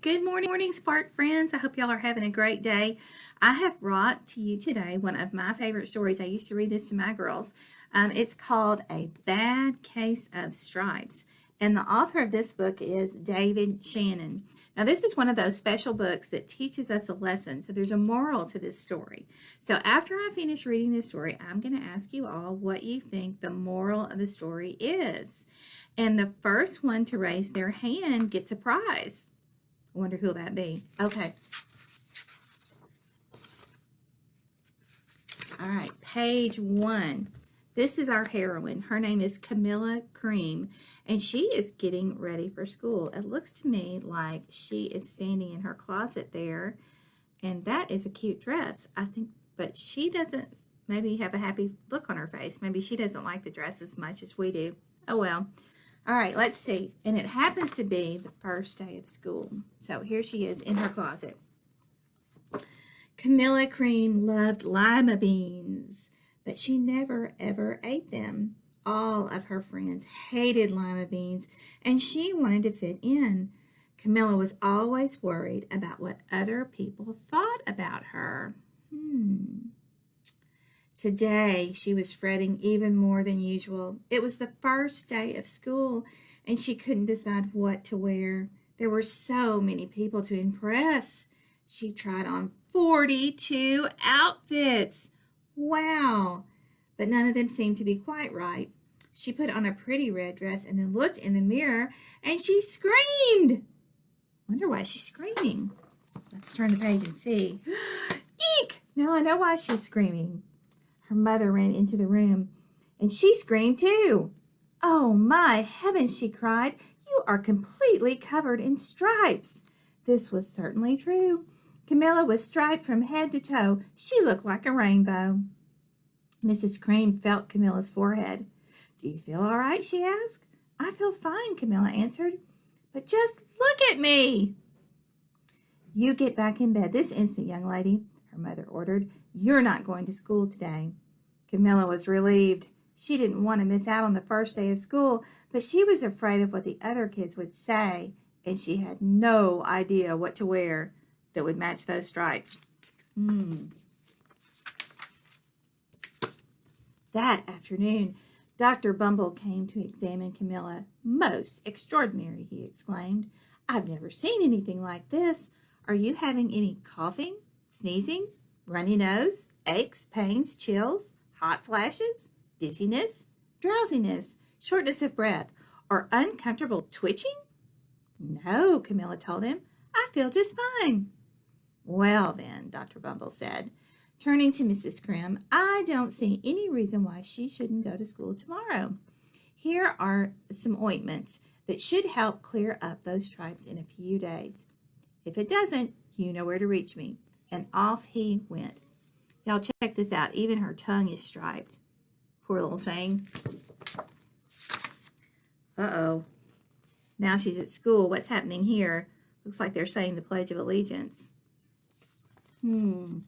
Good morning, Spark friends. I hope y'all are having a great day. I have brought to you today one of my favorite stories. I used to read this to my girls. It's called A Bad Case of Stripes. And the author of this book is David Shannon. Now, this is one of those special books that teaches us a lesson. So there's a moral to this story. So after I finish reading this story, I'm going to ask you all what you think the moral of the story is. And the first one to raise their hand gets a prize. I wonder who'll that be. Okay. All right, page 1. This is our heroine. Her name is Camilla Cream, and she is getting ready for school. It looks to me like she is standing in her closet there, and that is a cute dress, I think, but she doesn't maybe have a happy look on her face. Maybe she doesn't like the dress as much as we do. Oh, well. All right, let's see. And it happens to be the first day of school. So here she is in her closet. Camilla Cream loved lima beans, but she never ever ate them. All of her friends hated lima beans, and she wanted to fit in. Camilla was always worried about what other people thought about her. Today, she was fretting even more than usual. It was the first day of school, and she couldn't decide what to wear. There were so many people to impress. She tried on 42 outfits. Wow! But none of them seemed to be quite right. She put on a pretty red dress and then looked in the mirror, and she screamed. Wonder why she's screaming. Let's turn the page and see. Eek! Now I know why she's screaming. Her mother ran into the room, and she screamed too. "Oh, my heavens," she cried. "You are completely covered in stripes." This was certainly true. Camilla was striped from head to toe. She looked like a rainbow. Mrs. Cream felt Camilla's forehead. "Do you feel all right?" she asked. "I feel fine," Camilla answered. "But just look at me." "You get back in bed this instant, young lady," her mother ordered. "You're not going to school today." Camilla was relieved. She didn't want to miss out on the first day of school, but she was afraid of what the other kids would say, and she had no idea what to wear that would match those stripes. That afternoon, Dr. Bumble came to examine Camilla. "Most extraordinary," he exclaimed. "I've never seen anything like this. Are you having any coughing, sneezing, runny nose, aches, pains, chills, hot flashes, dizziness, drowsiness, shortness of breath, or uncomfortable twitching?" "No," Camilla told him. "I feel just fine." "Well, then," Dr. Bumble said, turning to Mrs. Cream, "I don't see any reason why she shouldn't go to school tomorrow. Here are some ointments that should help clear up those stripes in a few days. If it doesn't, you know where to reach me." And off he went. Y'all check this out. Even her tongue is striped. Poor little thing. Uh-oh. Now she's at school. What's happening here? Looks like they're saying the Pledge of Allegiance. The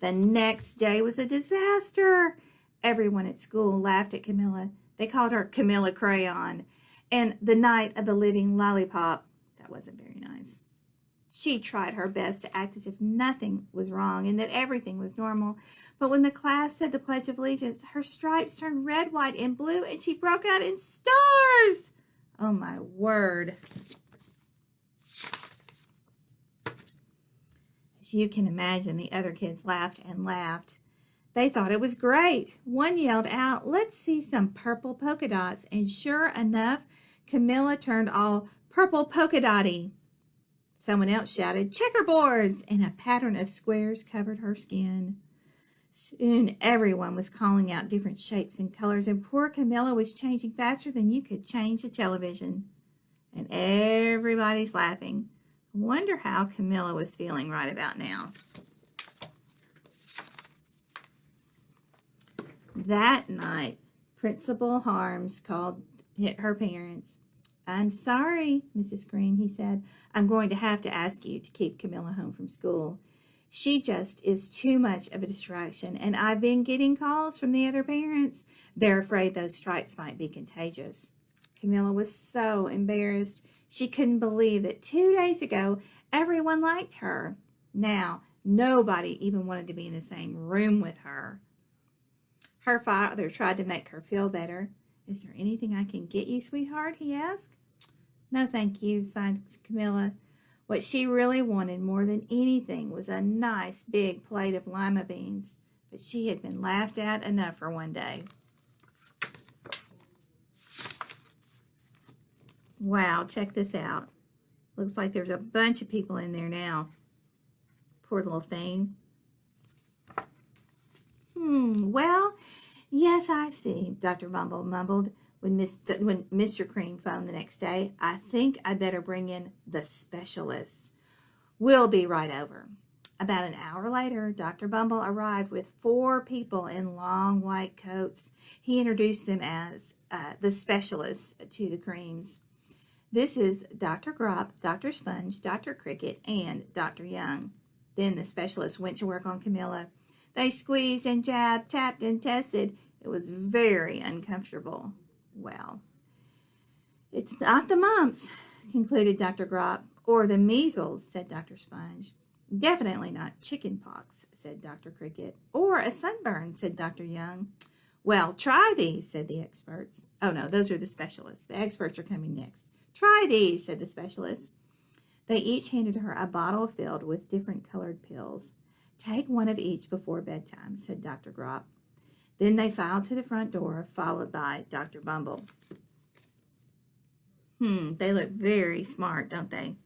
next day was a disaster. Everyone at school laughed at Camilla. They called her Camilla Crayon and the Night of the Living Lollipop. That wasn't very nice. She tried her best to act as if nothing was wrong and that everything was normal. But when the class said the Pledge of Allegiance, her stripes turned red, white, and blue, and she broke out in stars. Oh, my word. As you can imagine, the other kids laughed and laughed. They thought it was great. One yelled out, "Let's see some purple polka dots." And sure enough, Camilla turned all purple polka dotty. Someone else shouted, "Checkerboards," and a pattern of squares covered her skin. Soon everyone was calling out different shapes and colors, and poor Camilla was changing faster than you could change a television. And everybody's laughing. I wonder how Camilla was feeling right about now. That night, Principal Harms called her parents. "I'm sorry, Mrs. Green," he said. "I'm going to have to ask you to keep Camilla home from school. She just is too much of a distraction, and I've been getting calls from the other parents. They're afraid those stripes might be contagious." Camilla was so embarrassed. She couldn't believe that 2 days ago everyone liked her. Now, nobody even wanted to be in the same room with her. Her father tried to make her feel better. "Is there anything I can get you, sweetheart?" he asked. "No, thank you," sighed Camilla. What she really wanted more than anything was a nice big plate of lima beans, but she had been laughed at enough for one day. Wow, check this out. Looks like there's a bunch of people in there now. Poor little thing. Well, yes, I see," Dr. Bumble mumbled when Mr. Cream phoned the next day. "I think I'd better bring in the specialist. We'll be right over." About an hour later, Dr. Bumble arrived with 4 people in long white coats. He introduced them as the specialists to the Creams. "This is Dr. Grop, Dr. Sponge, Dr. Cricket, and Dr. Young." Then the specialist went to work on Camilla. They squeezed and jabbed, tapped and tested. It was very uncomfortable. "Well, it's not the mumps," concluded Dr. Grop. "Or the measles," said Dr. Sponge. "Definitely not chicken pox," said Dr. Cricket. "Or a sunburn," said Dr. Young. "Well, try these," said the experts. Oh, no, those are the specialists. The experts are coming next. "Try these," said the specialists. They each handed her a bottle filled with different colored pills. "Take one of each before bedtime," said Dr. Grop. Then they filed to the front door, followed by Dr. Bumble. They look very smart, don't they?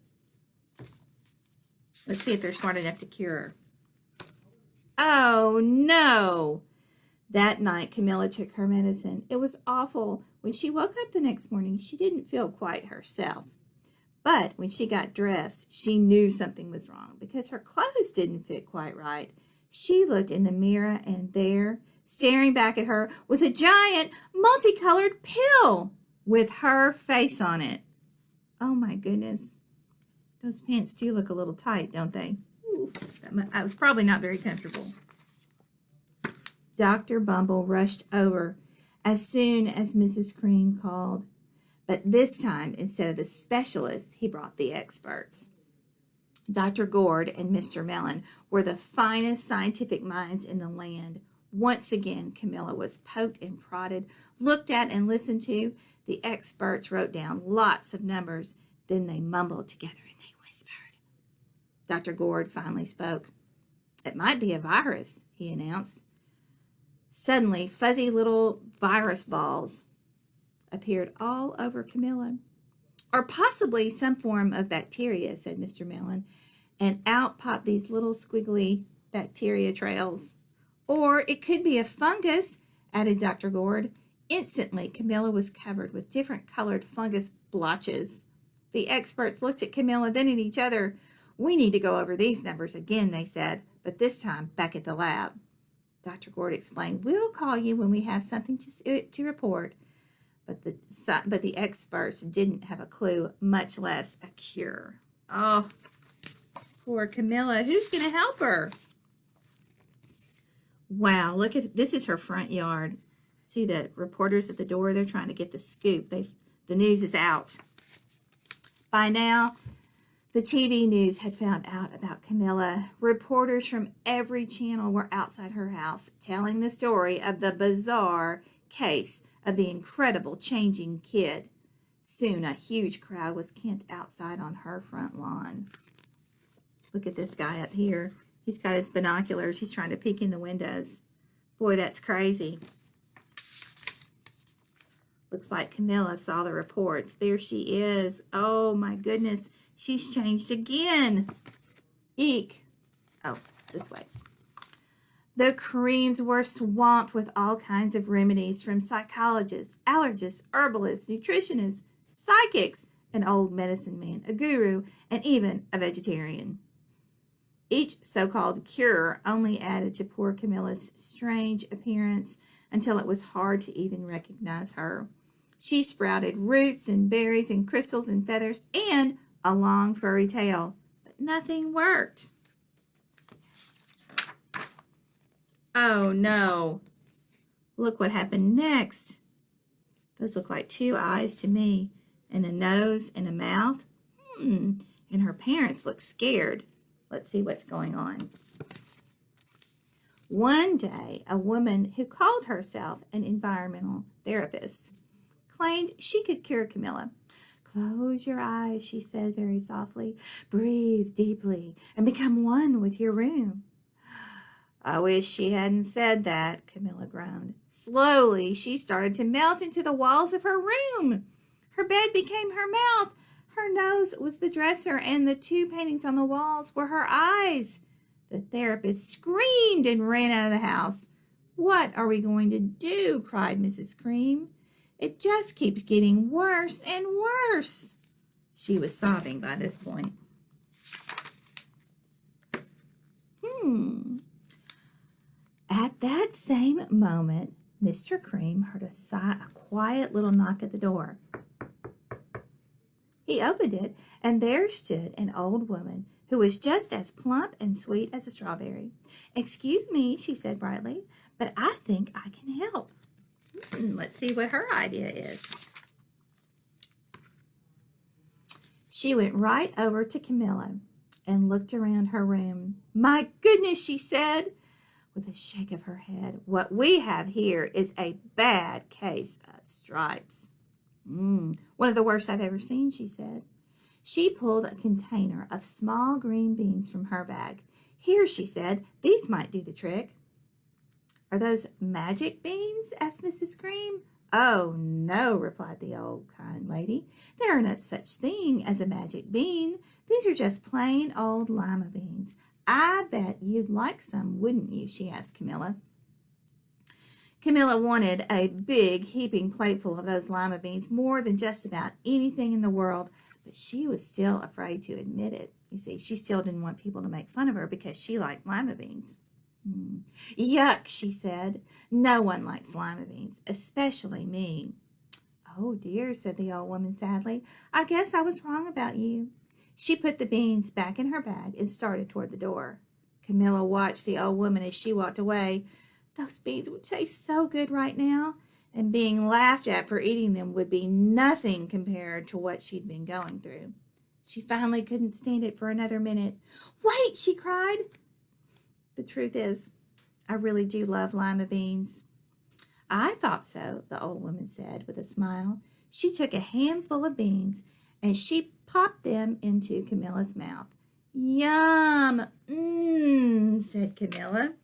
Let's see if they're smart enough to cure her. Oh, no! That night, Camilla took her medicine. It was awful. When she woke up the next morning, she didn't feel quite herself. But when she got dressed, she knew something was wrong because her clothes didn't fit quite right. She looked in the mirror, and there, staring back at her, was a giant, multicolored pill with her face on it. Oh, my goodness. Those pants do look a little tight, don't they? Ooh, I was probably not very comfortable. Dr. Bumble rushed over as soon as Mrs. Cream called. But this time, instead of the specialists, he brought the experts. Dr. Gord and Mr. Mellon were the finest scientific minds in the land. Once again, Camilla was poked and prodded, looked at and listened to. The experts wrote down lots of numbers. Then they mumbled together and they whispered. Dr. Gord finally spoke. "It might be a virus," he announced. Suddenly, fuzzy little virus balls appeared all over Camilla. "Or possibly some form of bacteria," said Mr. Mellon, and out popped these little squiggly bacteria trails. "Or it could be a fungus," added Dr. Gord. Instantly, Camilla was covered with different colored fungus blotches. The experts looked at Camilla, then at each other. "We need to go over these numbers again," they said, "but this time back at the lab." Dr. Gord explained, "We'll call you when we have something to report." But the experts didn't have a clue, much less a cure. Oh, poor Camilla. Who's going to help her? Wow, look at this is her front yard. See the reporters at the door? They're trying to get the scoop. The news is out. By now, the TV news had found out about Camilla. Reporters from every channel were outside her house telling the story of the bizarre case of the incredible changing kid. Soon a huge crowd was camped outside on her front lawn. Look at this guy up here. He's got his binoculars. He's trying to peek in the windows. Boy, that's crazy. Looks like Camilla saw the reports. There she is. Oh my goodness. She's changed again. Eek. Oh, this way. The Creams were swamped with all kinds of remedies from psychologists, allergists, herbalists, nutritionists, psychics, an old medicine man, a guru, and even a vegetarian. Each so-called cure only added to poor Camilla's strange appearance until it was hard to even recognize her. She sprouted roots and berries and crystals and feathers and a long furry tail, but nothing worked. Oh no. Look what happened next. Those look like two eyes to me, and a nose and a mouth. And her parents look scared. Let's see what's going on. One day, a woman who called herself an environmental therapist claimed she could cure Camilla. Close your eyes, she said very softly. Breathe deeply and become one with your room. I wish she hadn't said that, Camilla groaned. Slowly, she started to melt into the walls of her room. Her bed became her mouth. Her nose was the dresser, and the two paintings on the walls were her eyes. The therapist screamed and ran out of the house. What are we going to do? Cried Mrs. Cream. It just keeps getting worse and worse. She was sobbing by this point. At that same moment, Mr. Cream heard a quiet little knock at the door. He opened it, and there stood an old woman who was just as plump and sweet as a strawberry. Excuse me, she said brightly, but I think I can help. Let's see what her idea is. She went right over to Camilla and looked around her room. My goodness, she said, with a shake of her head, what we have here is a bad case of stripes. One of the worst I've ever seen, she said. She pulled a container of small green beans from her bag. Here, she said, these might do the trick. Are those magic beans? Asked Mrs. Cream. Oh, no, replied the old kind lady. There are no such thing as a magic bean. These are just plain old lima beans. I bet you'd like some, wouldn't you? She asked Camilla. Camilla wanted a big heaping plateful of those lima beans more than just about anything in the world, but she was still afraid to admit it. You see, she still didn't want people to make fun of her because she liked lima beans. Yuck, she said. No one likes lima beans, especially me. Oh, dear, said the old woman sadly. I guess I was wrong about you. She put the beans back in her bag and started toward the door. Camilla watched the old woman as she walked away. Those beans would taste so good right now, and being laughed at for eating them would be nothing compared to what she'd been going through. She finally couldn't stand it for another minute. Wait, she cried. The truth is, I really do love lima beans. I thought so, the old woman said with a smile. She took a handful of beans and she popped them into Camilla's mouth. Yum! Said Camilla.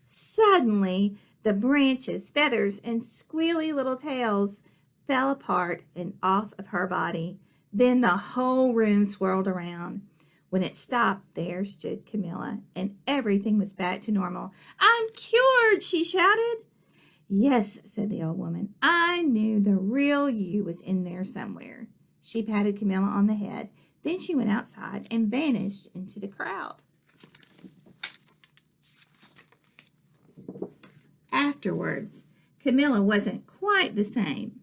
Suddenly, the branches, feathers, and squealy little tails fell apart and off of her body. Then the whole room swirled around. When it stopped, there stood Camilla, and everything was back to normal. I'm cured, she shouted. Yes, said the old woman. I knew the real you was in there somewhere. She patted Camilla on the head. Then she went outside and vanished into the crowd. Afterwards, Camilla wasn't quite the same,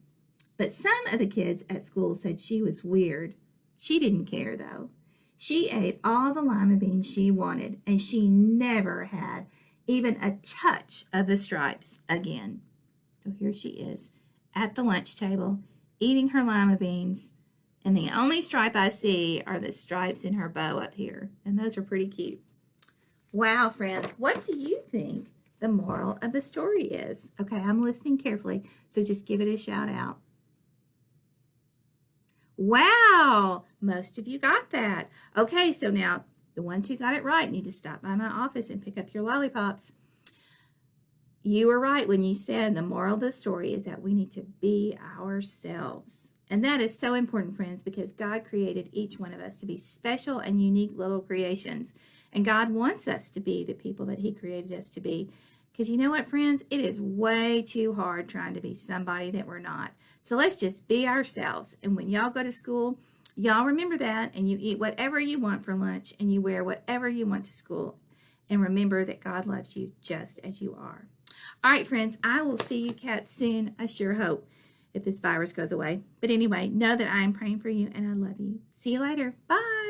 but some of the kids at school said she was weird. She didn't care, though. She ate all the lima beans she wanted, and she never had even a touch of the stripes again. So here she is at the lunch table, eating her lima beans, and the only stripe I see are the stripes in her bow up here, and those are pretty cute. Wow, friends, what do you think the moral of the story is? Okay, I'm listening carefully, so just give it a shout out. Wow, most of you got that. Okay, so now the ones who got it right need to stop by my office and pick up your lollipops. You were right when you said the moral of the story is that we need to be ourselves. And that is so important, friends, because God created each one of us to be special and unique little creations. And God wants us to be the people that He created us to be. Because you know what, friends? It is way too hard trying to be somebody that we're not. So let's just be ourselves. And when y'all go to school, y'all remember that, and you eat whatever you want for lunch, and you wear whatever you want to school. And remember that God loves you just as you are. All right, friends, I will see you cats soon. I sure hope, if this virus goes away. But anyway, know that I am praying for you, and I love you. See you later. Bye.